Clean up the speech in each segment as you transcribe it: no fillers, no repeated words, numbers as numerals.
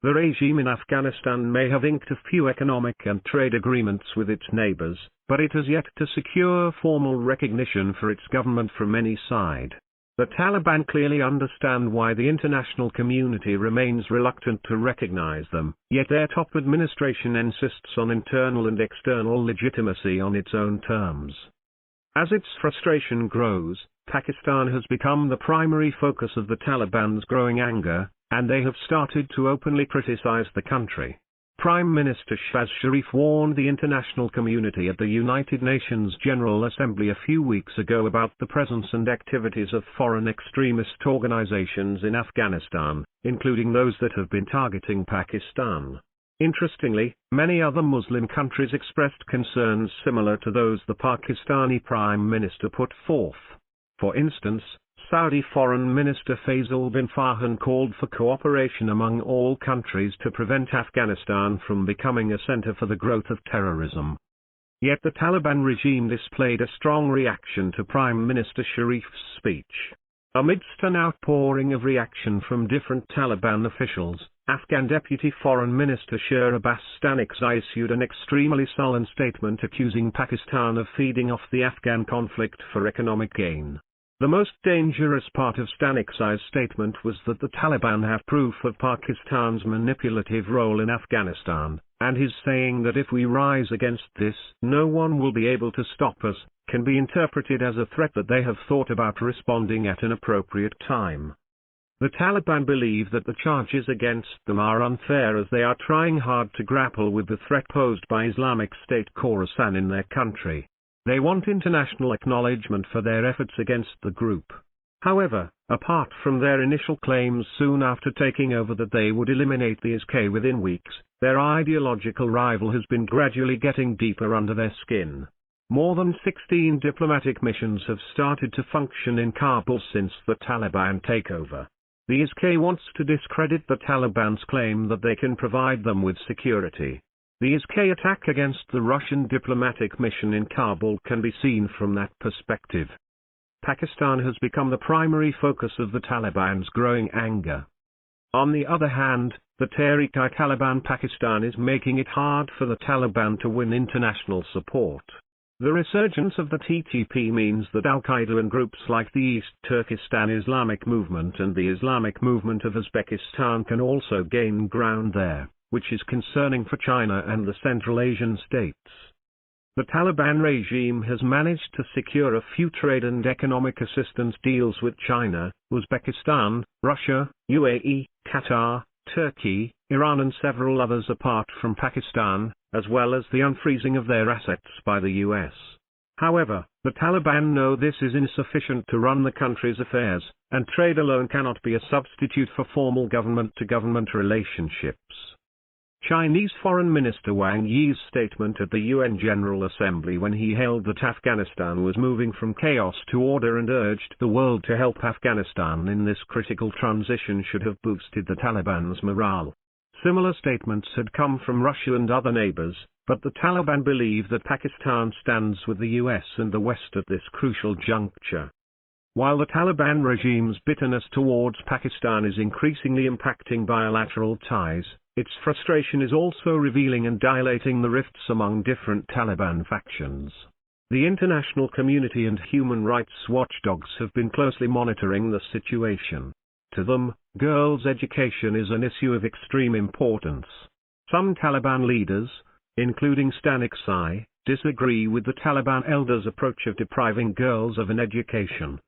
The regime in Afghanistan may have inked a few economic and trade agreements with its neighbors, but it has yet to secure formal recognition for its government from any side. The Taliban clearly understand why the international community remains reluctant to recognize them, yet their top administration insists on internal and external legitimacy on its own terms. As its frustration grows, Pakistan has become the primary focus of the Taliban's growing anger, and they have started to openly criticize the country. Prime Minister Shahbaz Sharif warned the international community at the United Nations General Assembly a few weeks ago about the presence and activities of foreign extremist organizations in Afghanistan, including those that have been targeting Pakistan. Interestingly, many other Muslim countries expressed concerns similar to those the Pakistani Prime Minister put forth. For instance, Saudi Foreign Minister Faisal bin Farhan called for cooperation among all countries to prevent Afghanistan from becoming a center for the growth of terrorism. Yet the Taliban regime displayed a strong reaction to Prime Minister Sharif's speech. Amidst an outpouring of reaction from different Taliban officials, Afghan Deputy Foreign Minister Sher Abbas Stanikzai issued an extremely sullen statement accusing Pakistan of feeding off the Afghan conflict for economic gain. The most dangerous part of Stanikzai's statement was that the Taliban have proof of Pakistan's manipulative role in Afghanistan, and his saying that if we rise against this, no one will be able to stop us, can be interpreted as a threat that they have thought about responding at an appropriate time. The Taliban believe that the charges against them are unfair as they are trying hard to grapple with the threat posed by Islamic State Khorasan in their country. They want international acknowledgement for their efforts against the group. However, apart from their initial claims soon after taking over that they would eliminate the ISK within weeks, their ideological rival has been gradually getting deeper under their skin. More than 16 diplomatic missions have started to function in Kabul since the Taliban takeover. The ISK wants to discredit the Taliban's claim that they can provide them with security. The ISK attack against the Russian diplomatic mission in Kabul can be seen from that perspective. Pakistan has become the primary focus of the Taliban's growing anger. On the other hand, the Tehrik-i-Taliban Pakistan is making it hard for the Taliban to win international support. The resurgence of the TTP means that Al-Qaeda and groups like the East Turkestan Islamic Movement and the Islamic Movement of Uzbekistan can also gain ground there, which is concerning for China and the Central Asian states. The Taliban regime has managed to secure a few trade and economic assistance deals with China, Uzbekistan, Russia, UAE, Qatar, Turkey, Iran and several others apart from Pakistan, as well as the unfreezing of their assets by the US. However, the Taliban know this is insufficient to run the country's affairs, and trade alone cannot be a substitute for formal government-to-government relationships. Chinese Foreign Minister Wang Yi's statement at the UN General Assembly when he hailed that Afghanistan was moving from chaos to order and urged the world to help Afghanistan in this critical transition should have boosted the Taliban's morale. Similar statements had come from Russia and other neighbors, but the Taliban believe that Pakistan stands with the US and the West at this crucial juncture. While the Taliban regime's bitterness towards Pakistan is increasingly impacting bilateral ties, its frustration is also revealing and dilating the rifts among different Taliban factions. The international community and human rights watchdogs have been closely monitoring the situation. To them, girls' education is an issue of extreme importance. Some Taliban leaders, including Stanikzai, disagree with the Taliban elders' approach of depriving girls of an education.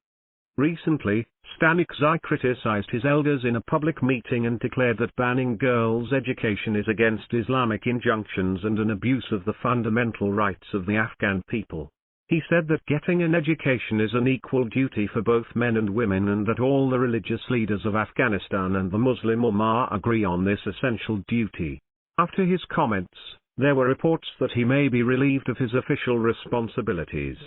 Recently, Stanikzai criticized his elders in a public meeting and declared that banning girls' education is against Islamic injunctions and an abuse of the fundamental rights of the Afghan people. He said that getting an education is an equal duty for both men and women and that all the religious leaders of Afghanistan and the Muslim Ummah agree on this essential duty. After his comments, there were reports that he may be relieved of his official responsibilities.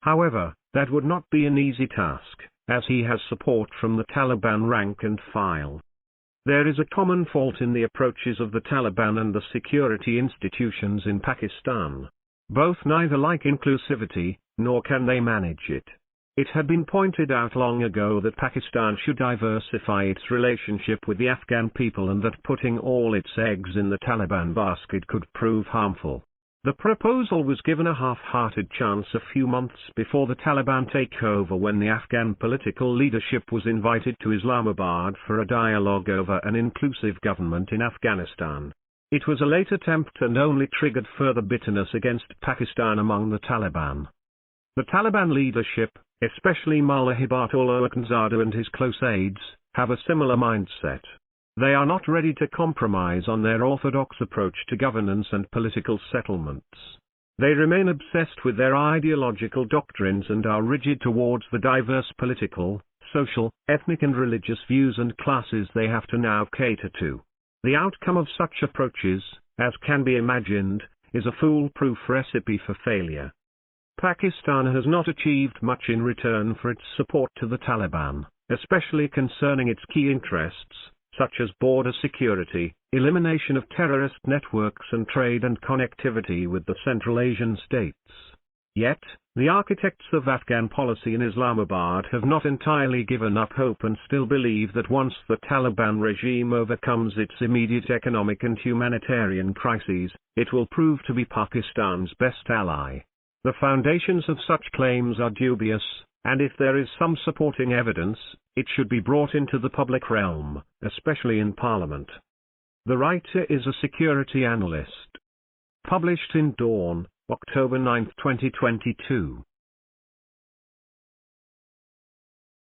However, that would not be an easy task, as he has support from the Taliban rank and file. There is a common fault in the approaches of the Taliban and the security institutions in Pakistan. Both neither like inclusivity, nor can they manage it. It had been pointed out long ago that Pakistan should diversify its relationship with the Afghan people and that putting all its eggs in the Taliban basket could prove harmful. The proposal was given a half-hearted chance a few months before the Taliban takeover, when the Afghan political leadership was invited to Islamabad for a dialogue over an inclusive government in Afghanistan. It was a late attempt and only triggered further bitterness against Pakistan among the Taliban. The Taliban leadership, especially Mullah Hibatullah Akhundzada and his close aides, have a similar mindset. They are not ready to compromise on their orthodox approach to governance and political settlements. They remain obsessed with their ideological doctrines and are rigid towards the diverse political, social, ethnic and religious views and classes they have to now cater to. The outcome of such approaches, as can be imagined, is a foolproof recipe for failure. Pakistan has not achieved much in return for its support to the Taliban, especially concerning its key interests, such as border security, elimination of terrorist networks and trade and connectivity with the Central Asian states. Yet, the architects of Afghan policy in Islamabad have not entirely given up hope and still believe that once the Taliban regime overcomes its immediate economic and humanitarian crises, it will prove to be Pakistan's best ally. The foundations of such claims are dubious, and if there is some supporting evidence, it should be brought into the public realm, especially in Parliament. The writer is a security analyst. Published in Dawn, October 9, 2022.